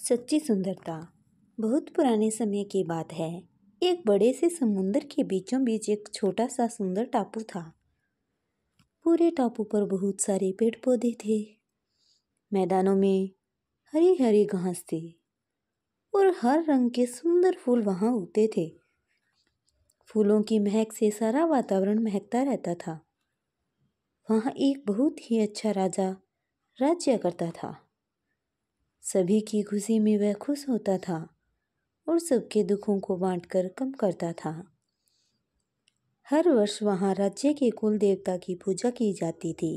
सच्ची सुंदरता। बहुत पुराने समय की बात है। एक बड़े से समुद्र के बीचों बीच एक छोटा सा सुंदर टापू था। पूरे टापू पर बहुत सारे पेड़ पौधे थे। मैदानों में हरी हरी घास थी और हर रंग के सुंदर फूल वहां उगते थे। फूलों की महक से सारा वातावरण महकता रहता था। वहां एक बहुत ही अच्छा राजा राज्य करता था। सभी की खुशी में वह खुश होता था और सबके दुखों को बांटकर कम करता था। हर वर्ष वहां राज्य के कुल देवता की पूजा की जाती थी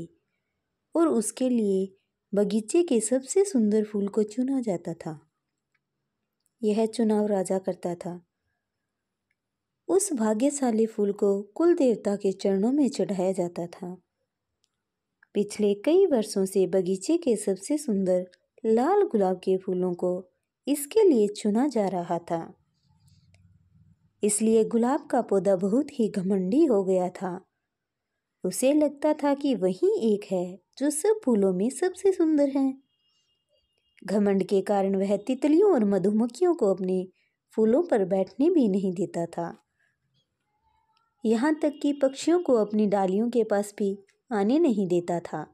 और उसके लिए बगीचे के सबसे सुंदर फूल को चुना जाता था। यह चुनाव राजा करता था। उस भाग्यशाली फूल को कुल देवता के चरणों में चढ़ाया जाता था। पिछले कई वर्षों से बगीचे के सबसे सुंदर लाल गुलाब के फूलों को इसके लिए चुना जा रहा था। इसलिए गुलाब का पौधा बहुत ही घमंडी हो गया था। उसे लगता था कि वही एक है जो सब फूलों में सबसे सुंदर है। घमंड के कारण वह तितलियों और मधुमक्खियों को अपने फूलों पर बैठने भी नहीं देता था। यहाँ तक कि पक्षियों को अपनी डालियों के पास भी आने नहीं देता था।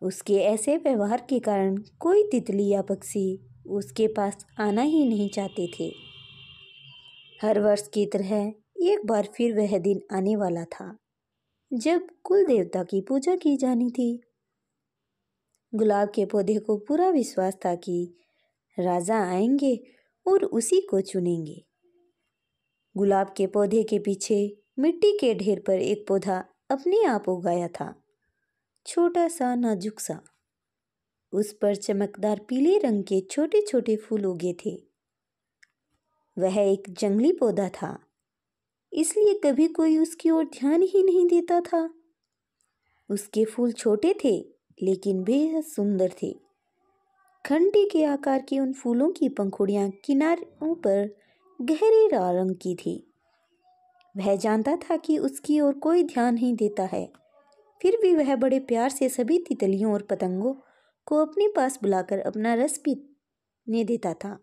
उसके ऐसे व्यवहार के कारण कोई तितली या पक्षी उसके पास आना ही नहीं चाहते थे। हर वर्ष की तरह एक बार फिर वह दिन आने वाला था जब कुल देवता की पूजा की जानी थी। गुलाब के पौधे को पूरा विश्वास था कि राजा आएंगे और उसी को चुनेंगे। गुलाब के पौधे के पीछे मिट्टी के ढेर पर एक पौधा अपने आप उगाया था, छोटा सा नाजुक सा। उस पर चमकदार पीले रंग के छोटे छोटे फूल उगे थे। वह एक जंगली पौधा था, इसलिए कभी कोई उसकी ओर ध्यान ही नहीं देता था। उसके फूल छोटे थे लेकिन बेहद सुंदर थे। घंटी के आकार के उन फूलों की पंखुड़ियां किनारों पर गहरे लाल रंग की थी। वह जानता था कि उसकी ओर कोई ध्यान नहीं देता है, फिर भी वह बड़े प्यार से सभी तितलियों और पतंगों को अपने पास बुलाकर अपना रस पीने देता था।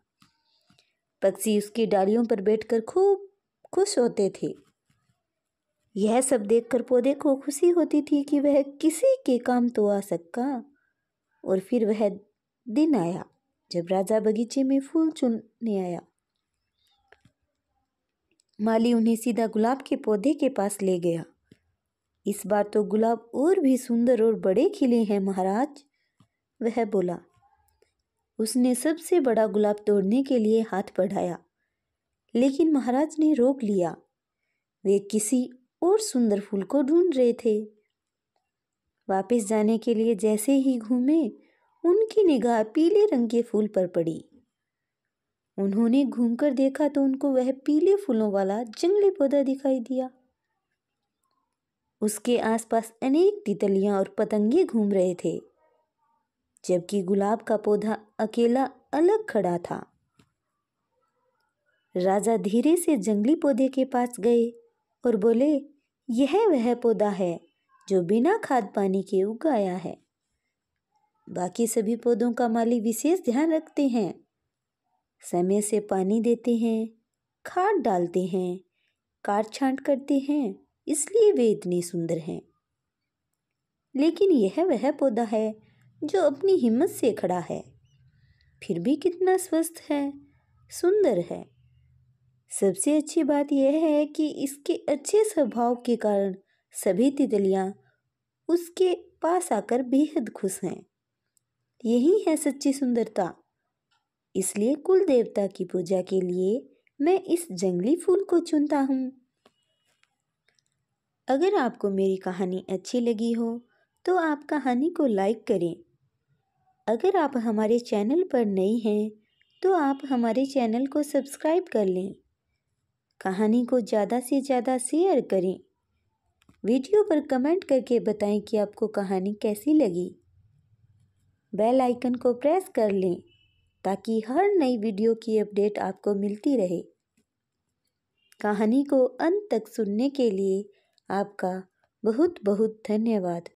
पक्षी उसकी डालियों पर बैठकर खूब खुश होते थे। यह सब देखकर पौधे को खुशी होती थी कि वह किसी के काम तो आ सका। और फिर वह दिन आया जब राजा बगीचे में फूल चुनने आया। माली उन्हें सीधा गुलाब के पौधे के पास ले गया। इस बार तो गुलाब और भी सुंदर और बड़े खिले हैं महाराज, वह बोला। उसने सबसे बड़ा गुलाब तोड़ने के लिए हाथ बढ़ाया, लेकिन महाराज ने रोक लिया। वे किसी और सुंदर फूल को ढूंढ रहे थे। वापस जाने के लिए जैसे ही घूमे, उनकी निगाह पीले रंग के फूल पर पड़ी। उन्होंने घूमकर देखा तो उनको वह पीले फूलों वाला जंगली पौधा दिखाई दिया। उसके आसपास अनेक तितलियां और पतंगे घूम रहे थे, जबकि गुलाब का पौधा अकेला अलग खड़ा था। राजा धीरे से जंगली पौधे के पास गए और बोले, यह वह पौधा है जो बिना खाद पानी के उगाया है। बाकी सभी पौधों का माली विशेष ध्यान रखते हैं, समय से पानी देते हैं, खाद डालते हैं, काट छांट करते हैं, इसलिए वे इतने सुंदर हैं। लेकिन यह वह पौधा है जो अपनी हिम्मत से खड़ा है, फिर भी कितना स्वस्थ है, सुंदर है। सबसे अच्छी बात यह है कि इसके अच्छे स्वभाव के कारण सभी तितलियां उसके पास आकर बेहद खुश हैं। यही है सच्ची सुंदरता। इसलिए कुल देवता की पूजा के लिए मैं इस जंगली फूल को चुनता हूँ। अगर आपको मेरी कहानी अच्छी लगी हो तो आप कहानी को लाइक करें। अगर आप हमारे चैनल पर नए हैं तो आप हमारे चैनल को सब्सक्राइब कर लें। कहानी को ज़्यादा से ज़्यादा शेयर करें। वीडियो पर कमेंट करके बताएं कि आपको कहानी कैसी लगी। बेल आइकन को प्रेस कर लें ताकि हर नई वीडियो की अपडेट आपको मिलती रहे। कहानी को अंत तक सुनने के लिए आपका बहुत बहुत धन्यवाद।